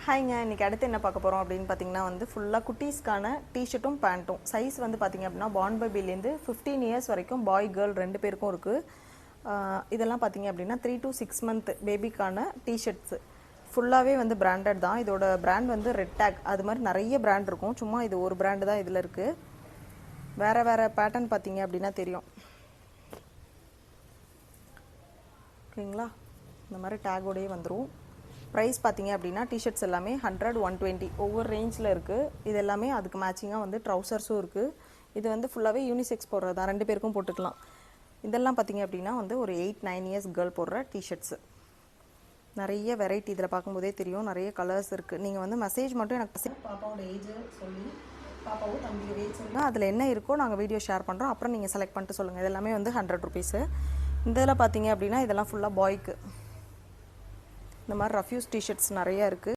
ஹாய்ங்க, இன்றைக்கி அடுத்து என்ன பார்க்க போகிறோம் அப்படின்னு பார்த்தீங்கன்னா வந்து ஃபுல்லாக குட்டீஸ்க்கான டிஷர்ட்டும் பேண்ட்டும். சைஸ் வந்து பார்த்திங்க அப்படின்னா பார்ன் பேபிலேருந்து 15 இயர்ஸ் வரைக்கும் பாய் கேர்ள் 2 பேருக்கும் இருக்குது. இதெல்லாம் பார்த்திங்க அப்படின்னா 3 to 6 month பேபிக்கான டிஷர்ட்ஸு. ஃபுல்லாகவே வந்து பிராண்டட் தான். இதோட பிராண்ட் வந்து ரெட் டேக். அது மாதிரி நிறைய பிராண்ட் இருக்கும், சும்மா இது ஒரு பிராண்டு தான் இதில் இருக்குது. வேறு வேறு பேட்டர்ன் பார்த்திங்க அப்படின்னா தெரியும். ஓகேங்களா, இந்த மாதிரி டேகோடையே வந்துடும். ப்ரைஸ் பார்த்திங்க அப்படின்னா டிஷர்ட்ஸ் எல்லாமே 100, 120 ஒவ்வொரு ரேஞ்சில் இருக்குது. இது எல்லாமே அதுக்கு மேட்சிங்காக வந்து ட்ரௌசர்ஸும் இருக்குது. இது வந்து ஃபுல்லாகவே யூனிசெக்ஸ் போடுறது தான், 2 பேருக்கும் போட்டுக்கலாம். இதெல்லாம் பார்த்திங்க அப்படின்னா வந்து ஒரு 8-9 இயர்ஸ் கேர்ள் போடுற டிஷர்ட்ஸு. நிறைய வெரைட்டி இதில் பார்க்கும்போதே தெரியும், நிறைய கலர்ஸ் இருக்குது. நீங்கள் வந்து மெசேஜ் மட்டும் எனக்கு பாப்பாவோட ஏஜ் சொல்லி பாப்பாவும் தம்பி ஏஜ் சொல்லுங்கள், அதில் என்ன இருக்கோ நாங்கள் வீடியோ ஷேர் பண்ணுறோம். அப்புறம் நீங்கள் செலக்ட் பண்ணிட்டு சொல்லுங்கள். இது எல்லாமே வந்து 100 ருபீஸு. இந்த இதில் பார்த்திங்க அப்படின்னா இதெல்லாம் ஃபுல்லாக பாய்க்கு. இந்த மாதிரி ரஃப்யூஸ் டிஷர்ட்ஸ் நிறையா இருக்குது.